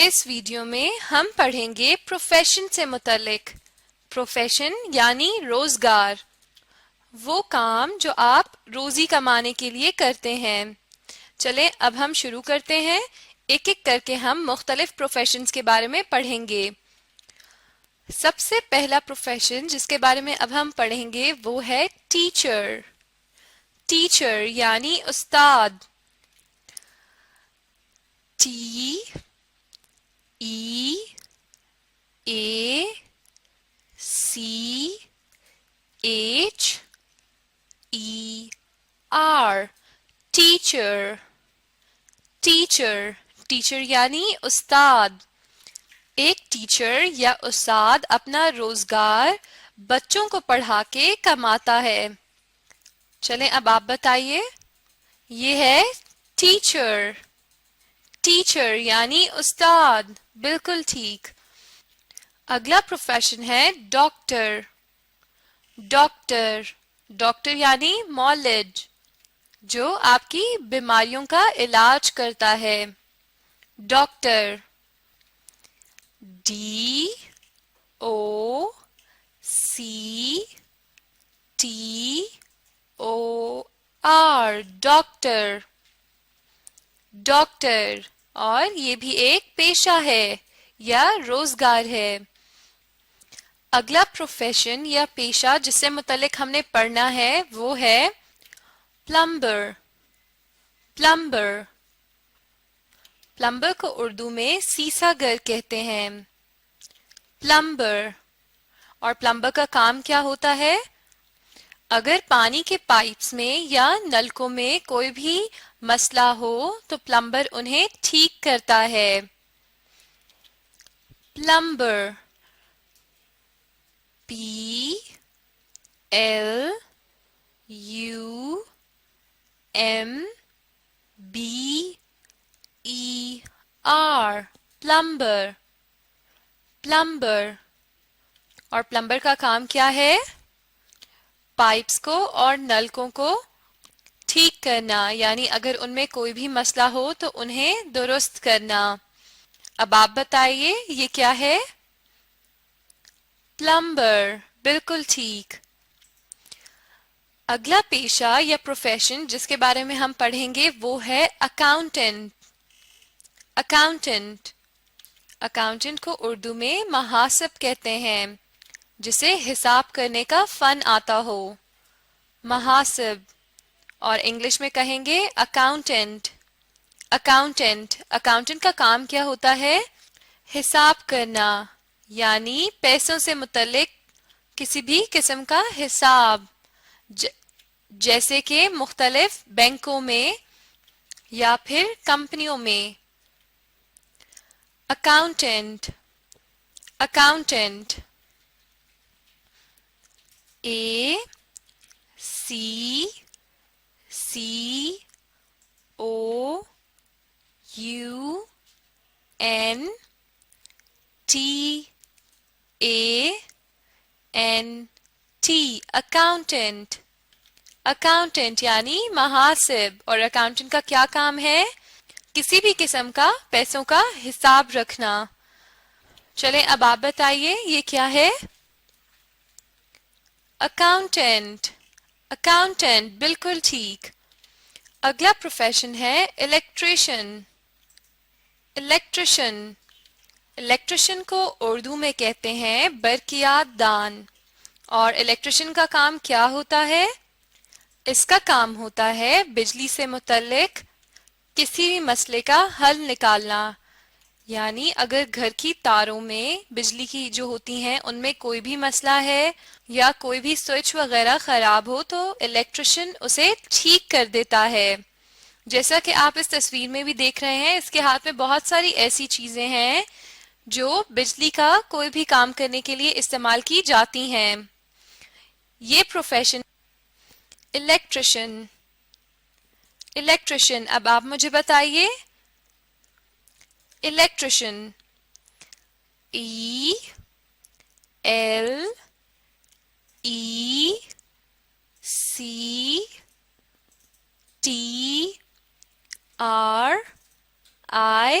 اس video میں ہم پڑھیں گے پروفیشن سے متعلق۔ پروفیشن یعنی روزگار، وہ کام جو آپ روزی کمانے کے لیے کرتے ہیں۔ چلیں اب ہم شروع کرتے ہیں، ایک ایک کر کے ہم مختلف پروفیشنز کے بارے میں پڑھیں گے۔ سب سے پہلا پروفیشن جس کے بارے میں اب ہم پڑھیں گے وہ ہے ٹیچر۔ ٹیچر یعنی استاد۔ T E A C H E R teacher. Teacher teacher یعنی استاد۔ ایک ٹیچر یا استاد اپنا روزگار بچوں کو پڑھا کے کماتا ہے۔ چلیں اب آپ بتائیے، یہ ہے ٹیچر۔ ٹیچر یعنی استاد، بالکل ٹھیک۔ اگلا پروفیشن ہے ڈاکٹر۔ ڈاکٹر ڈاکٹر یعنی معالج، جو آپ کی بیماریوں کا علاج کرتا ہے۔ Doctor D O C T O R doctor. Doctor, اور یہ بھی ایک پیشہ ہے یا روزگار ہے۔ اگلا پروفیشن یا پیشہ جس سے متعلق ہم نے پڑھنا ہے وہ ہے پلمبر۔ پلمبر پلمبر کو اردو میں سیسا گر کہتے ہیں۔ پلمبر، اور پلمبر کا کام کیا ہوتا ہے؟ اگر پانی کے پائپس میں یا نلکوں میں کوئی بھی مسئلہ ہو تو پلمبر انہیں ٹھیک کرتا ہے۔ Plumber P L U M B E R plumber. Plumber, اور پلمبر کا کام کیا ہے؟ پائپس کو اور نلکوں کو ٹھیک کرنا، یعنی اگر ان میں کوئی بھی مسئلہ ہو تو انہیں درست کرنا۔ اب آپ بتائیے یہ کیا ہے؟ پلمبر، بالکل ٹھیک۔ اگلا پیشہ یا پروفیشن جس کے بارے میں ہم پڑھیں گے وہ ہے اکاؤنٹنٹ۔ اکاؤنٹنٹ اکاؤنٹنٹ کو اردو میں محاسب کہتے ہیں، جسے حساب کرنے کا فن آتا ہو۔ محاسب، اور انگلش میں کہیں گے اکاؤنٹنٹ۔ اکاؤنٹنٹ اکاؤنٹنٹ کا کام کیا ہوتا ہے؟ حساب کرنا، یعنی پیسوں سے متعلق کسی بھی قسم کا حساب، جیسے کہ مختلف بینکوں میں یا پھر کمپنیوں میں۔ Accountant accountant A C C O U N T A N T accountant. Accountant یعنی محاسب، اور اکاؤنٹنٹ کا کیا کام ہے؟ کسی بھی قسم کا پیسوں کا حساب رکھنا۔ چلیں اب آپ بتائیے یہ کیا ہے؟ اکاؤنٹنٹ اکاؤنٹنٹ، بالکل ٹھیک۔ اگلا پروفیشن ہے الیکٹریشین۔ الیکٹریشین الیکٹریشین کو اردو میں کہتے ہیں برقیات دان، اور الیکٹریشین کا کام کیا ہوتا ہے؟ اس کا کام ہوتا ہے بجلی سے متعلق کسی بھی مسئلے کا حل نکالنا، یعنی اگر گھر کی تاروں میں بجلی کی جو ہوتی ہیں ان میں کوئی بھی مسئلہ ہے یا کوئی بھی سوئچ وغیرہ خراب ہو تو الیکٹریشین اسے ٹھیک کر دیتا ہے۔ جیسا کہ آپ اس تصویر میں بھی دیکھ رہے ہیں، اس کے ہاتھ میں بہت ساری ایسی چیزیں ہیں جو بجلی کا کوئی بھی کام کرنے کے لیے استعمال کی جاتی ہیں۔ یہ پروفیشن الیکٹریشین۔ الیکٹریشین، اب آپ مجھے بتائیے electrician E L E C T R I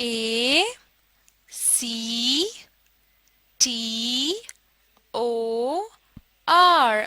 ACTOR,